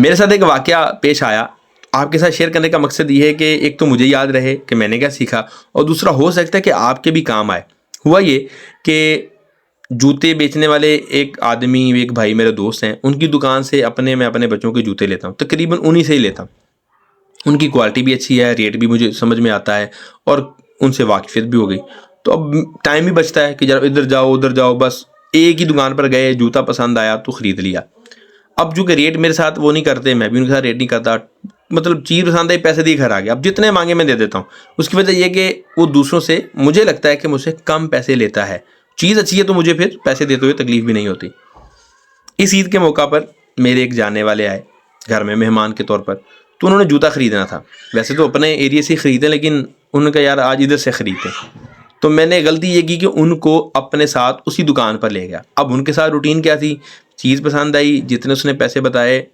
मेरे साथ एक वाक़या पेश आया, आपके साथ शेयर करने का मकसद ये है कि एक तो मुझे याद रहे कि मैंने क्या सीखा, और दूसरा हो सकता है कि आपके भी काम आए। हुआ ये कि जूते बेचने वाले एक आदमी, एक भाई मेरे दोस्त हैं, उनकी दुकान से मैं अपने बच्चों के जूते लेता हूँ, तकरीबन उन्हीं से ही लेता हूँ। उनकी क्वालिटी भी अच्छी है, रेट भी मुझे समझ में आता है और उनसे वाकिफ़ियत भी हो गई। तो अब टाइम भी बचता है कि जरा इधर जाओ उधर जाओ, बस एक ही दुकान पर गए, जूता पसंद आया तो ख़रीद लिया। अब चूँकि रेट मेरे साथ वो नहीं करते, मैं भी उनके साथ रेट नहीं करता, मतलब चीज़ पसंद आई, पैसे दिए, घर आ गया। अब जितने मांगे मैं दे देता हूँ। उसकी वजह ये कि वो दूसरों से, मुझे लगता है कि मुझसे कम पैसे लेता है। चीज़ अच्छी है तो मुझे फिर पैसे देते हुए तकलीफ भी नहीं होती। इस ईद के मौका पर मेरे एक जानने वाले आए घर में मेहमान के तौर पर, तो उन्होंने जूता ख़रीदना था। वैसे तो अपने एरिया से ही ख़रीदे, लेकिन उन्होंने कहा यार आज इधर से ख़रीदते। तो मैंने गलती ये की कि उनको अपने साथ उसी दुकान पर ले गया। अब उनके साथ रूटीन क्या थी, चीज़ पसंद आई, जितने उसने पैसे बताए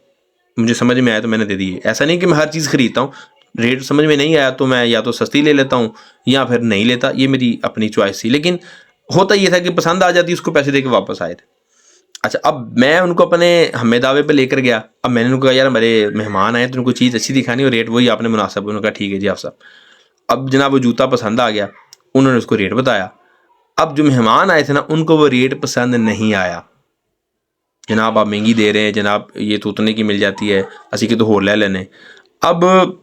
मुझे समझ में आया तो मैंने दे दिए। ऐसा नहीं कि मैं हर चीज़ ख़रीदता हूँ, रेट समझ में नहीं आया तो मैं या तो सस्ती ले लेता हूँ या फिर नहीं लेता, ये मेरी अपनी चॉइस थी। लेकिन होता ये था कि पसंद आ जाती, उसको पैसे दे के वापस आए थे। अच्छा, अब मैं उनको अपने हमें दावे पे लेकर गया। अब मैंने उनको कहा यार मेरे मेहमान आए तो उनको चीज़ अच्छी दिखानी और रेट वही आपने मुनासिब। उन्होंने कहा ठीक है जी आप साहब। अब जनाब वो जूता पसंद आ गया, उन्होंने उसको रेट बताया। अब जो मेहमान आए थे ना, उनको वो रेट पसंद नहीं आया। जनाब आप महंगी दे रहे हैं, जनाब ये तो उतने की मिल जाती है, असी के तो होर ले लेने। अब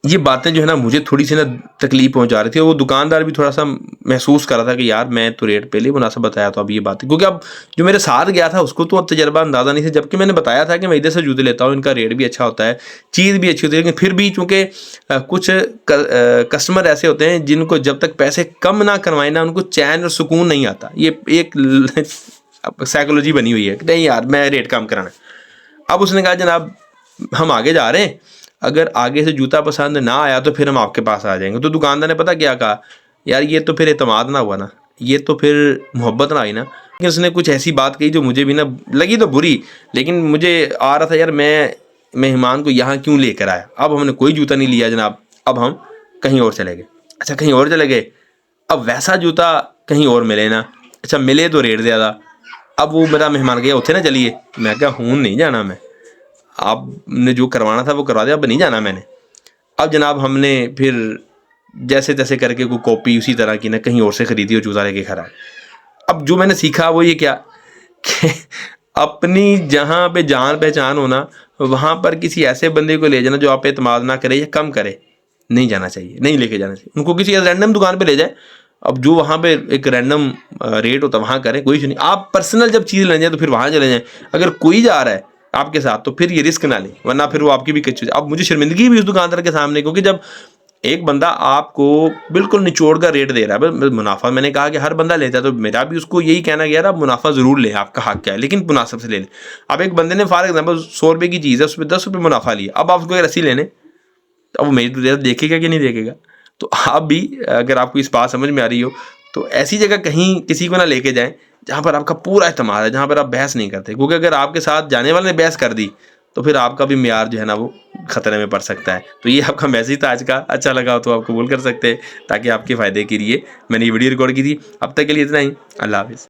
ये बातें जो है ना मुझे थोड़ी सी ना तकलीफ पहुंचा रही थी, और वो दुकानदार भी थोड़ा सा महसूस कर रहा था कि यार मैं तो रेट पहले मुनासिब बताया, तो अब ये बात, क्योंकि अब जो मेरे साथ गया था उसको तो अब तजर्बा अंदाज़ा नहीं था, जबकि मैंने बताया था कि मैं इधर से जूते लेता हूँ, इनका रेट भी अच्छा होता है, चीज़ भी अच्छी होती है। लेकिन फिर भी चूँकि कुछ कस्टमर ऐसे होते हैं जिनको जब तक पैसे कम ना करवाए ना, उनको चैन और सुकून नहीं आता। ये एक साइकोलॉजी बनी हुई है कि नहीं यार मैं रेट कम कराना। अब उसने कहा जनाब हम आगे जा रहे हैं, अगर आगे से जूता पसंद ना आया तो फिर हम आपके पास आ जाएंगे। तो दुकानदार ने पता क्या कहा, यार ये तो फिर एतमाद ना हुआ ना, ये तो फिर मोहब्बत ना आई ना। लेकिन उसने कुछ ऐसी बात कही जो मुझे भी ना लगी तो बुरी, लेकिन मुझे आ रहा था यार मैं मेहमान को यहाँ क्यों लेकर आया। अब हमने कोई जूता नहीं लिया जनाब, अब हम कहीं और चले गए। अच्छा कहीं और चले गए, अब वैसा जूता कहीं और मिले ना, अच्छा मिले तो रेट ज़्यादा। अब वो मेरा मेहमान गया उठे ना चलिए, मैं क्या हूँ नहीं जाना, मैं आपने जो करवाना था वो करवा दिया, अब नहीं जाना मैंने। अब जनाब हमने फिर जैसे तैसे करके कोई कॉपी उसी तरह की ना कहीं और से ख़रीदी और जूता लेके घर आए। अब जो मैंने सीखा वो ये क्या कि अपनी जहाँ पे जान पहचान होना, वहाँ पर किसी ऐसे बंदे को ले जाना जो आप पे एतमाद ना करे या कम करे, नहीं जाना चाहिए, नहीं लेके जाना चाहिए। उनको किसी रैंडम दुकान पे ले जाए, अब जो वहाँ पे एक रैंडम रेट होता है वहाँ करें, कोई इशू नहीं। आप पर्सनल जब चीज़ लेने जाए तो फिर वहाँ चले जाएँ। अगर कोई जा रहा है आपके साथ तो फिर ये रिस्क ना लें, वरना फिर वो आपकी भी कच्ची। अब मुझे शर्मिंदगी भी उस दुकानदार के सामने, क्योंकि जब एक बंदा आपको बिल्कुल निचोड़ का रेट दे रहा है, मुनाफा मैंने कहा कि हर बंदा लेता है, तो मेरा भी उसको यही कहना कि यार आप मुनाफा ज़रूर लें, आपका हक क्या है, लेकिन मुनासिब से ले लें। अब एक बंदे ने फॉर एग्जाम्पल 100 रुपये की चीज़ है, उसमें 10 रुपये मुनाफा लिया, अब आप उसको एक रस्सी लेने, अब वो मेरी तो देखेगा कि नहीं देखेगा। तो आप भी अगर आपको इस बात समझ में आ रही हो तो ऐसी जगह कहीं किसी को ना लेके जाएं जहाँ पर आपका पूरा एतमाद है, जहाँ पर आप बहस नहीं करते, क्योंकि अगर आपके साथ जाने वाले ने बहस कर दी तो फिर आपका भी मियार जो है ना वो ख़तरे में पड़ सकता है। तो ये आपका मैसेज था आज का, अच्छा लगा हो तो आप कबूल कर सकते हैं, ताकि आपके फ़ायदे के लिए मैंने ये वीडियो रिकॉर्ड की थी। अब तक के लिए इतना ही, अल्लाह हाफ़िज़।